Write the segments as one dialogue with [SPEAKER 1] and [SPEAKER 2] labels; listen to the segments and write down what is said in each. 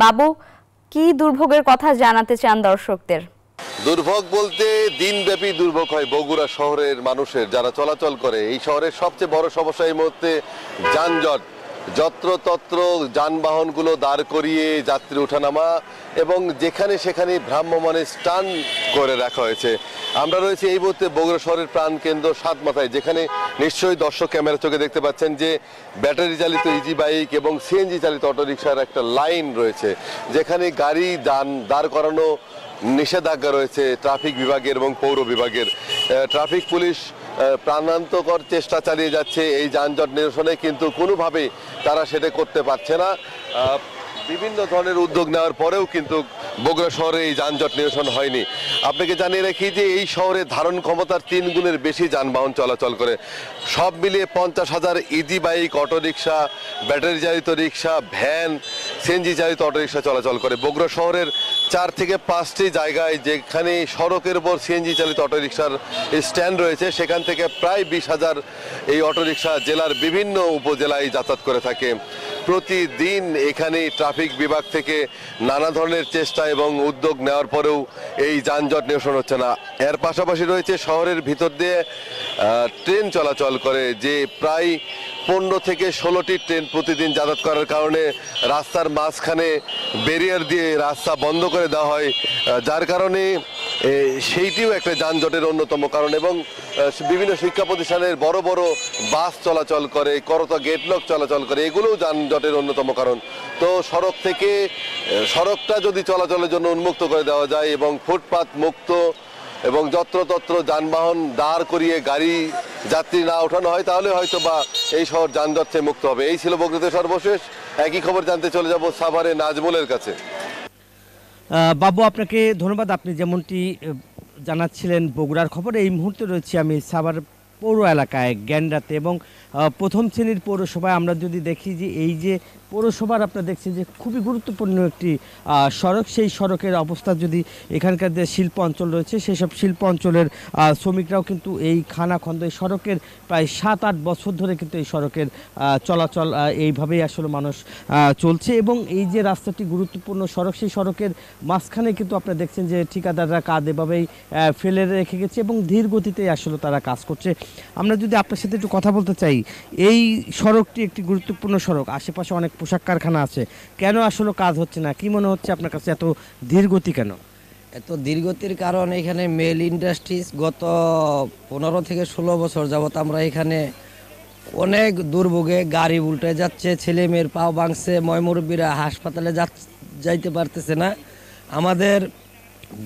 [SPEAKER 1] বাবু, কি দুর্ভোগের কথা জানাতে চান দর্শকদের?
[SPEAKER 2] দুর্ভোগ বলতে দিনব্যাপী দুর্ভোগ হয় বগুড়া শহরের মানুষের যারা চলাচল করে। এই শহরের সবচেয়ে বড় সমস্যা এই মুহূর্তে যানজট। যত্রতত্র যানবাহনগুলো দাঁড় করিয়ে যাত্রী ওঠানামা এবং যেখানে সেখানে ভ্রাম্যমাণে স্ট্যান্ড করে রাখা হয়েছে। আমরা রয়েছি এই মুহূর্তে বগুড়া শহরের প্রাণকেন্দ্র সাতমাথায়, যেখানে নিশ্চয়ই দর্শক ক্যামেরা চোখে দেখতে পাচ্ছেন যে ব্যাটারি চালিত ইজি বাইক এবং সিএনজি চালিত অটোরিকশার একটা লাইন রয়েছে, যেখানে গাড়ি দাঁড় করানো নিষেধাজ্ঞা রয়েছে ট্রাফিক বিভাগের এবং পৌর বিভাগের। ট্রাফিক পুলিশ প্রাণান্তকর চেষ্টা চালিয়ে যাচ্ছে এই যানজট নিরসনে, কিন্তু কোনোভাবেই তারা সেটা করতে পারছে না। বিভিন্ন ধরনের উদ্যোগ নেওয়ার পরেও কিন্তু বগুড়া শহরে এই যানজট নিরসন হয়নি। আপনাকে জানিয়ে রাখি যে এই শহরে ধারণ ক্ষমতার 3 গুণের বেশি যানবাহন চলাচল করে। সব মিলিয়ে 50,000 ইজি বাইক, অটোরিকশা, ব্যাটারি চালিত রিক্সা, ভ্যান, সিএনজি চালিত অটোরিকশা চলাচল করে। বগুড়া শহরের 4 থেকে 5টি জায়গায় যেখানে সড়কের উপর সিএনজি চালিত অটোরিকশার স্ট্যান্ড রয়েছে, সেখান থেকে প্রায় 20,000 এই অটোরিকশা জেলার বিভিন্ন উপজেলায় যাতায়াত করে থাকে। প্রতিদিন এখানে ট্রাফিক বিভাগ থেকে নানা ধরনের চেষ্টা এবং উদ্যোগ নেওয়ার পরেও এই যানজট নিরসন হচ্ছে না। এর পাশাপাশি রয়েছে শহরের ভিতর দিয়ে ট্রেন চলাচল করে, যে প্রায় 15 থেকে 16টি ট্রেন প্রতিদিন যাতায়াত করার কারণে রাস্তার মাঝখানে ব্যারিয়ার দিয়ে রাস্তা বন্ধ করে দেওয়া হয়, যার কারণে সেইটিও একটা যানজটের অন্যতম কারণ। এবং বিভিন্ন শিক্ষা প্রতিষ্ঠানের বড় বড় বাস চলাচল করে, করতা গেটলক চলাচল করে, এগুলোও যানজটের অন্যতম কারণ। তো সড়কটা যদি চলাচলের জন্য উন্মুক্ত করে দেওয়া যায় এবং ফুটপাত মুক্ত এবং যত্রতত্র যানবাহন দাঁড় করিয়ে গাড়ি যাত্রী না ওঠানো হয়, তাহলে হয়তো বা এই শহর যানজট থেকে মুক্ত হবে। এই ছিল বগুড়াতে সর্বশেষ। একই খবর জানতে চলে যাব সাভারে নাজমুলের কাছে।
[SPEAKER 3] বাবু, আপনাকে ধন্যবাদ। আপনি যেমনটি জানাচ্ছিলেন বগুড়ার খবর, এই মুহূর্তে রয়েছি আমি সাভার পৌর এলাকায় গ্যান্ডাতে, এবং প্রথম শ্রেণীর পৌরসভায় আমরা যদি দেখি যে এই যে পৌরসভার আপনারা দেখছেন যে খুবই গুরুত্বপূর্ণ একটি সড়ক, সেই সড়কের অবস্থা যদি এখানকার যে শিল্প অঞ্চল রয়েছে সেই সব শিল্প অঞ্চলের শ্রমিকরাও কিন্তু এই খানাখন্দ এই সড়কের প্রায় 7-8 বছর ধরে কিন্তু এই সড়কের চলাচল এইভাবেই আসলে মানুষ চলছে। এবং এই যে রাস্তাটি গুরুত্বপূর্ণ সড়ক, সেই সড়কের মাঝখানে কিন্তু আপনারা দেখছেন যে ঠিকাদাররা কাজ এভাবেই ফেলে রেখে গেছে এবং ধীর গতিতে আসলে তারা কাজ করছে। আমরা যদি আপনার সাথে একটু কথা বলতে চাই, এই সড়কটি একটি গুরুত্বপূর্ণ সড়ক, আশেপাশে অনেক পোশাক কারখানা আছে, কেন আসলে কাজ হচ্ছে না? কি মনে হচ্ছে আপনার কাছে, এত ধীরগতি কেন?
[SPEAKER 4] এত ধীরগতির কারণ এখানে মেল ইন্ডাস্ট্রিজ গত 15 থেকে 16 বছর যাবত আমরা এখানে অনেক দুর্ভোগে গাড়ি উল্টে যাচ্ছে, ছেলে মেয়ের পাও ভাঙছে, ময়মুরব্বীরা হাসপাতালে যাইতে পারতেছে না। আমাদের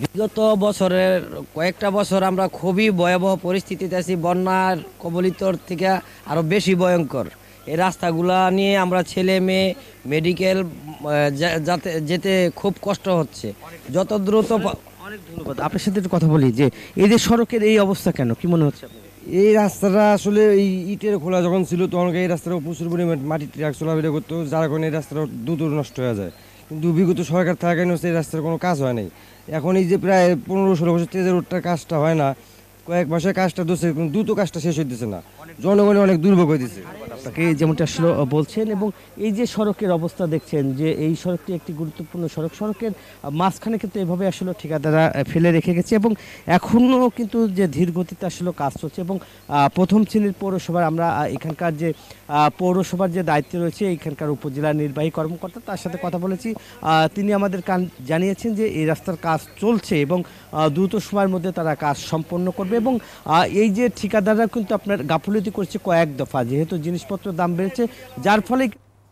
[SPEAKER 4] বিগত বছরের কয়েকটা বছর আমরা খুবই ভয়াবহ পরিস্থিতিতে আছি, বন্যার কবলিতর থেকে আরও বেশি ভয়ঙ্কর। এই রাস্তাগুলা নিয়ে আমরা ছেলে মেয়ে মেডিকেল যেতে খুব কষ্ট হচ্ছে। যত দ্রুত
[SPEAKER 3] অনেক ধন্যবাদ। আপনার সাথে একটু কথা বলি যে এই যে সড়কের এই অবস্থা কেন, কি মনে হচ্ছে?
[SPEAKER 5] এই রাস্তাটা আসলে এই ইটের খোলা যখন ছিল তখন এই রাস্তাটা প্রচুর পরিমাণ মাটি ট্রাক চলাফেরা করতো, যার কারণে এই রাস্তাটা দ্রুত নষ্ট হয়ে যায়। কিন্তু বিগত সরকার থাকার কারণে এই রাস্তার কোনো কাজ হয় নাই। এখন এই যে প্রায় 15-16 বছর থেকে রোডটার কাজটা হয় না, কয়েক মাসে কাজটা ধরছে, দ্রুত কাজটা শেষ হইতেছে না, জনগণে অনেক দুর্ভোগ হইতেছে।
[SPEAKER 3] আপনাকে যেমনটা আসলে বলছেন, এবং এই যে সড়কের অবস্থা দেখছেন যে এই সড়কটি একটি গুরুত্বপূর্ণ সড়ক, সড়কের মাঝখানে কিন্তু এভাবে আসলে ঠিকাদাররা ফেলে রেখে গেছে এবং এখনও কিন্তু যে ধীর গতিতে আসলে কাজ চলছে। এবং প্রথম শ্রেণীর পৌরসভার আমরা এখানকার যে পৌরসভার যে দায়িত্বে রয়েছে এখানকার উপজেলা নির্বাহী কর্মকর্তা, তার সাথে কথা বলেছি। তিনি আমাদের জানিয়েছেন যে এই রাস্তার কাজ চলছে এবং দ্রুত সময়ের মধ্যে তারা কাজ সম্পন্ন করবে। এবং এই যে ঠিকাদাররা কিন্তু আপনার গাফিলতি করছে কয়েক দফা, যেহেতু জিনিসপত্রের দাম বেড়েছে, যার ফলে